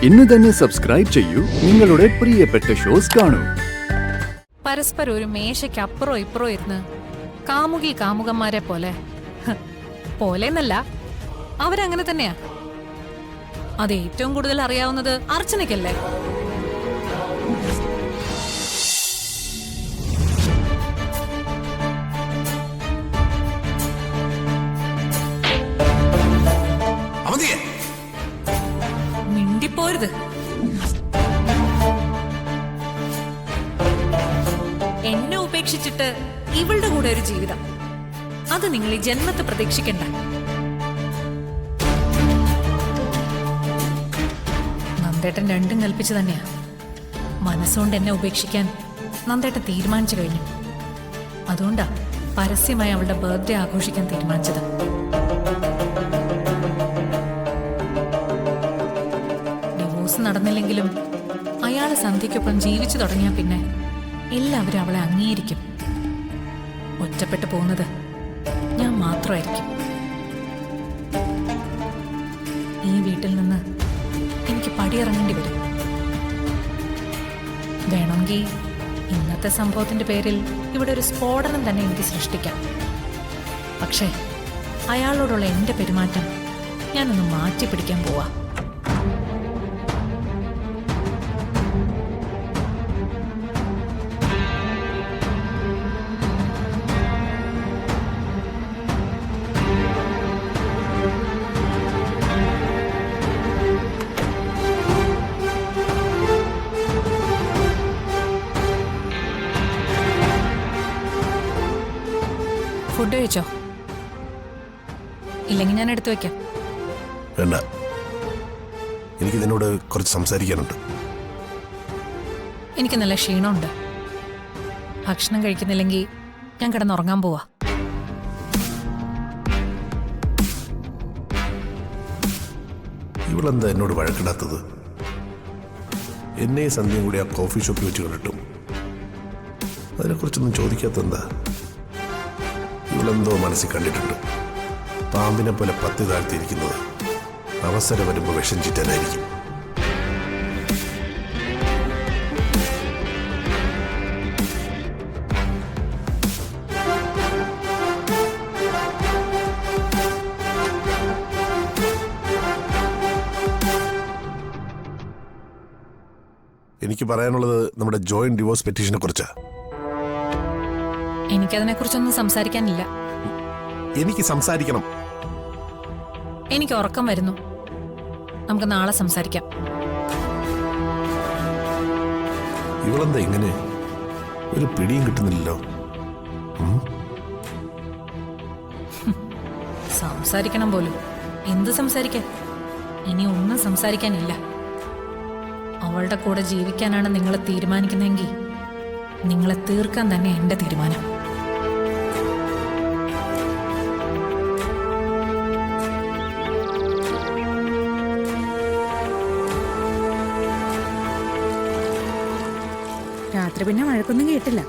ഇന്ന് തന്നെ സബ്സ്ക്രൈബ് ചെയ്യൂ നിങ്ങളുടെ പ്രിയപ്പെട്ട ഷോസ് കാണൂ. പരസ്പരം ഒരു മേശയ്ക്ക് അപ്പുറം ഇപ്പുറം ഇരുന്ന് കാമുകി കാമുകന്മാരെ പോലെ പോലെന്നല്ല, അവരങ്ങനെ തന്നെയാ. അത് ഏറ്റവും കൂടുതൽ അറിയാവുന്നത് അർച്ചനയ്ക്കല്ലേ? മിണ്ടിപ്പോരുത്. എന്നെ ഉപേക്ഷിച്ചിട്ട് ഇവളുടെ കൂടെ ഒരു ജീവിതം, അത് നിങ്ങൾ ഈ ജന്മത്തെ പ്രതീക്ഷിക്കണ്ട. നന്ദേട്ടൻ രണ്ടും കൽപ്പിച്ചു തന്നെയാ. മനസ്സുകൊണ്ട് എന്നെ ഉപേക്ഷിക്കാൻ നന്ദേട്ടൻ തീരുമാനിച്ചു കഴിഞ്ഞു. അതുകൊണ്ടാ പരസ്യമായി അവളുടെ ബർത്ത്ഡേ ആഘോഷിക്കാൻ തീരുമാനിച്ചത്. ഡിവോഴ്സ് നടന്നില്ലെങ്കിലും അയാള് സന്ധ്യയ്ക്കൊപ്പം ജീവിച്ചു തുടങ്ങിയ പിന്നെ എല്ലാവരും അവളെ അംഗീകരിക്കും. ഒറ്റപ്പെട്ടു പോകുന്നത് ഞാൻ മാത്രമായിരിക്കും. ഈ വീട്ടിൽ നിന്ന് എനിക്ക് പടിയിറങ്ങേണ്ടി വരും. വേണമെങ്കിൽ ഇന്നത്തെ സംഭവത്തിന്റെ പേരിൽ ഇവിടെ ഒരു സ്ഫോടനം തന്നെ എനിക്ക് സൃഷ്ടിക്കാം. പക്ഷേ അയാളോടുള്ള എന്റെ പെരുമാറ്റം ഞാനൊന്ന് മാറ്റിപ്പിടിക്കാൻ പോവാ. ഫുഡ് കഴിച്ചോ? ഇല്ലെങ്കിൽ ഞാൻ എടുത്തു വെക്കാം. വേണ്ട, എനിക്ക് നിന്നോട് കുറച്ച് സംസാരിക്കാനുണ്ട്. എനിക്ക് നല്ല ക്ഷീണമുണ്ട്. ഭക്ഷണം കഴിക്കുന്നില്ലെങ്കിൽ ഞാൻ കിടന്നുറങ്ങാൻ പോവാ. ഇവളെന്താ എന്നോട് വഴക്കിടാത്തത്? എന്നെ സന്ധ്യയും കൂടി ആ കോഫി ഷോപ്പിൽ വെച്ച് കണ്ടിട്ടും അതിനെക്കുറിച്ചൊന്നും ചോദിക്കാത്തെന്താ? ഇവളെന്തോ മനസ്സിൽ കണ്ടിട്ടുണ്ട്. പാമ്പിനെ പോലെ പത്തി താഴ്ത്തിയിരിക്കുന്നത് അവസരം വരുമ്പോൾ വിഷം ചീറ്റാനായിരിക്കും. എനിക്ക് പറയാനുള്ളത് നമ്മുടെ ജോയിന്റ് ഡിവോഴ്സ് പെറ്റീഷനെ കുറിച്ചാ. എനിക്കതിനെ കുറിച്ചൊന്നും സംസാരിക്കാനില്ല. എനിക്ക് സംസാരിക്കണം. എനിക്ക് ഉറക്കം വരുന്നു. നമുക്ക് നാളെ സംസാരിക്കാം. ഇവളെന്താ ഇങ്ങനെ? ഒരു പിടിയും കിട്ടുന്നില്ലല്ലോ. സംസാരിക്കണം പോലും. എന്ത് സംസാരിക്കാൻ? ഇനി ഒന്നും സംസാരിക്കാനില്ല. അവളുടെ കൂടെ ജീവിക്കാനാണ് നിങ്ങൾ തീരുമാനിക്കുന്നതെങ്കിൽ നിങ്ങളെ തീർക്കാൻ തന്നെ എന്റെ തീരുമാനം. രാത്രി പിന്നെ വഴക്കൊന്നും കേട്ടില്ല.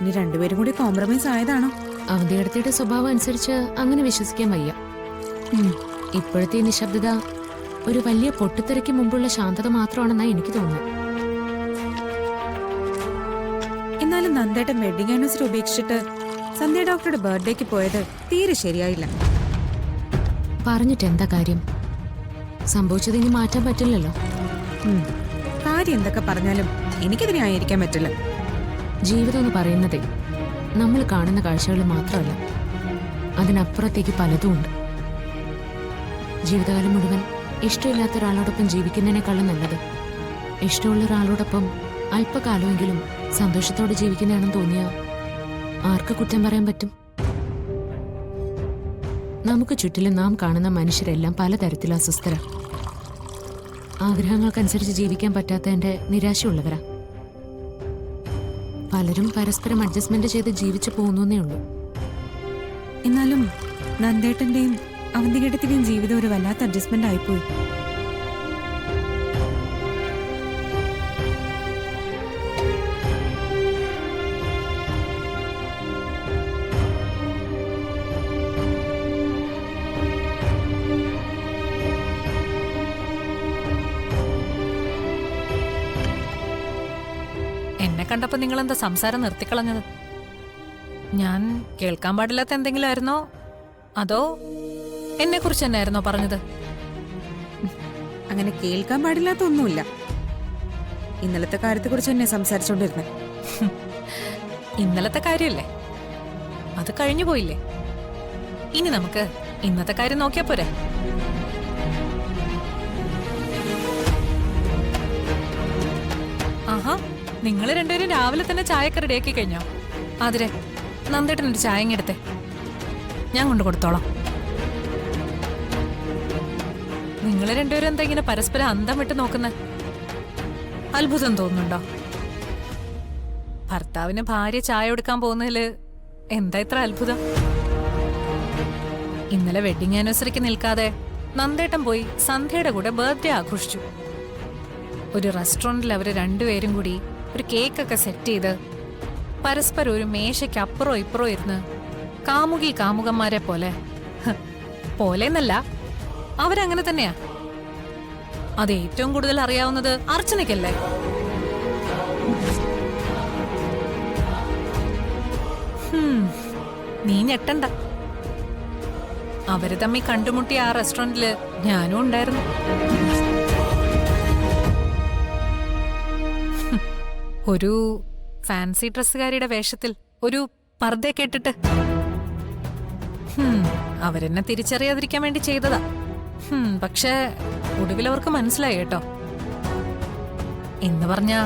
ഇനി രണ്ടുപേരും കൂടി കോംപ്രമൈസ് ആയതാണോ? അവധിയെടുത്തിയുടെ സ്വഭാവം അനുസരിച്ച് അങ്ങനെ വിശ്വസിക്കാൻ വയ്യ. ഇപ്പോഴത്തെ നിശബ്ദത ഒരു വലിയ പൊട്ടിത്തെറിക്ക് മുമ്പുള്ള ശാന്തത മാത്രമാണെന്നാണ് എനിക്ക് തോന്നുന്നത്. എന്നാലും നന്ദേട്ടൻ വെഡിങ് ആനിവേഴ്സറി ഉപേക്ഷിച്ചിട്ട് സന്ധ്യ ഡോക്ടറുടെ ബർത്ത്ഡേക്ക് പോയത് തീരെ ശരിയായില്ല. പറഞ്ഞിട്ട് എന്താ കാര്യം? സംഭവിച്ചത് ഇനി മാറ്റാൻ പറ്റില്ലല്ലോ. കാര്യം എന്തൊക്കെ പറഞ്ഞാലും എനിക്കതിനെ ആയിരിക്കാൻ പറ്റില്ല. ജീവിതം എന്ന് പറയുന്നതേ നമ്മൾ കാണുന്ന കാഴ്ചകൾ മാത്രമല്ല, അതിനപ്പുറത്തേക്ക് പലതും ഉണ്ട്. ജീവിതകാലം മുഴുവൻ ഇഷ്ടമില്ലാത്ത ഒരാളോടൊപ്പം ജീവിക്കുന്നതിനേക്കാളും നല്ലത് ഇഷ്ടമുള്ള ഒരാളോടൊപ്പം അല്പകാലമെങ്കിലും സന്തോഷത്തോടെ ജീവിക്കുന്നതാണെന്ന് തോന്നിയാൽ ആർക്ക് കുറ്റം പറയാൻ പറ്റും? നമുക്ക് ചുറ്റിലും നാം കാണുന്ന മനുഷ്യരെല്ലാം പലതരത്തിൽ അസ്വസ്ഥരാ. ആഗ്രഹങ്ങൾക്കനുസരിച്ച് ജീവിക്കാൻ പറ്റാത്തതിന്റെ നിരാശയുള്ളവരാ. പലരും പരസ്പരം അഡ്ജസ്റ്റ്മെന്റ് ചെയ്ത് ജീവിച്ചു പോകുന്നേ ഉള്ളൂ. എന്നാലും നന്ദേട്ടന്റെയും അവന്തികേട്ടത്തിന്റെയും ജീവിതം ഒരു വല്ലാത്ത അഡ്ജസ്റ്റ്മെന്റ് ആയിപ്പോയി. എന്നെ കണ്ടപ്പോ നിങ്ങൾ എന്താ സംസാരം നിർത്തിക്കളഞ്ഞത്? ഞാൻ കേൾക്കാൻ പാടില്ലാത്ത എന്തെങ്കിലും ആയിരുന്നോ, അതോ എന്നെ കുറിച്ച് തന്നെ ആയിരുന്നോ പറഞ്ഞത്? അങ്ങനെ കേൾക്കാൻ പാടില്ലാത്ത ഒന്നുമില്ല. ഇന്നലത്തെ കാര്യത്തെക്കുറിച്ച് തന്നെ സംസാരിച്ചോണ്ടിരുന്നത്. ഇന്നലത്തെ കാര്യമല്ലേ, അത് കഴിഞ്ഞു പോയില്ലേ. ഇനി നമുക്ക് ഇന്നത്തെ കാര്യം നോക്കിയാ പോരെ? ആഹാ, നിങ്ങൾ രണ്ടുപേരും രാവിലെ തന്നെ ചായക്കറി റെഡിയാക്കി കഴിഞ്ഞോ? അതിരെ, നന്ദേട്ടനൊരു ചായ എടുത്തേ, ഞാൻ കൊണ്ടു കൊടുത്തോളാം. നിങ്ങൾ രണ്ടുപേരും എന്താ ഇങ്ങനെ പരസ്പരം അന്തം വിട്ട് നോക്കുന്ന? അത്ഭുതം തോന്നുന്നുണ്ടോ? ഭർത്താവിന് ഭാര്യ ചായ കൊടുക്കാൻ പോകുന്നതില് എന്താ ഇത്ര അത്ഭുതം? ഇന്നലെ വെഡിങ് ആനിവേഴ്സറിക്ക് നിൽക്കാതെ നന്ദേട്ടൻ പോയി സന്ധ്യയുടെ കൂടെ ബർത്ത്ഡേ ആഘോഷിച്ചു. ഒരു റെസ്റ്റോറന്റിൽ അവര് രണ്ടുപേരും കൂടി ഒരു കേക്കൊക്കെ സെറ്റ് ചെയ്ത് പരസ്പരം ഒരു മേശയ്ക്ക് അപ്പുറം ഇപ്പുറം ഇരുന്ന് കാമുകി കാമുകന്മാരെ പോലെ. പോലെന്നല്ല, അവരങ്ങനെ തന്നെയാ. അത് ഏറ്റവും കൂടുതൽ അറിയാവുന്നത് അർച്ചനയ്ക്കല്ലേ? നീ ഞെട്ടണ്ട. അവര് തമ്മി കണ്ടുമുട്ടിയ ആ റെസ്റ്റോറന്റില് ഞാനും ഉണ്ടായിരുന്നു. ഒരു ഫാൻസി ഡ്രസ്സുകാരിയുടെ വേഷത്തിൽ ഒരു പർദ്ദ കേട്ടിട്ട്. അവരെന്നെ തിരിച്ചറിയാതിരിക്കാൻ വേണ്ടി ചെയ്തതാ. പക്ഷേ ഒടുവിൽ അവർക്ക് മനസ്സിലായി കേട്ടോ. എന്ന് പറഞ്ഞാ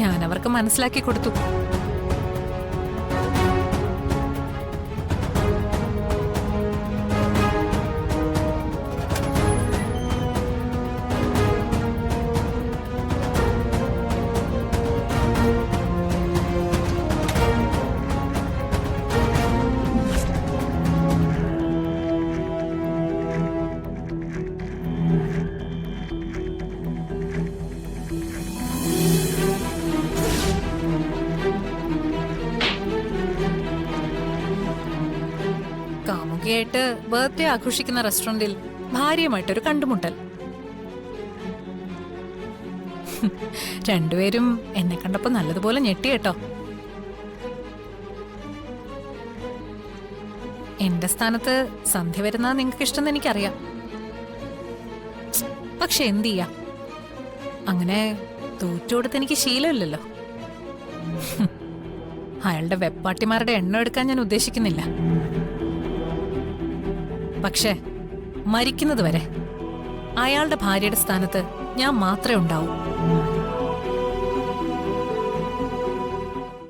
ഞാൻ അവർക്ക് മനസ്സിലാക്കി കൊടുത്തു. കാമുകിയായിട്ട് ബർത്ത്ഡേ ആഘോഷിക്കുന്ന റെസ്റ്റോറന്റിൽ ഭാര്യയുമായിട്ടൊരു കണ്ടുമുട്ടൽ. രണ്ടുപേരും എന്നെ കണ്ടപ്പോ നല്ലതുപോലെ ഞെട്ടി കേട്ടോ. എന്റെ സ്ഥാനത്ത് സന്ധ്യ വരുന്ന നിങ്ങൾക്ക് ഇഷ്ടം എനിക്കറിയാം. പക്ഷെ എന്ത് ചെയ്യാ, അങ്ങനെ തൂറ്റുകൊടുത്ത് എനിക്ക് ശീലമില്ലല്ലോ. അയാളുടെ വെപ്പാട്ടിമാരുടെ എണ്ണം എടുക്കാൻ ഞാൻ ഉദ്ദേശിക്കുന്നില്ല. പക്ഷേ മരിക്കുന്നത് വരെ അയാളുടെ ഭാര്യയുടെ സ്ഥാനത്ത് ഞാൻ മാത്രമേ ഉണ്ടാവൂ.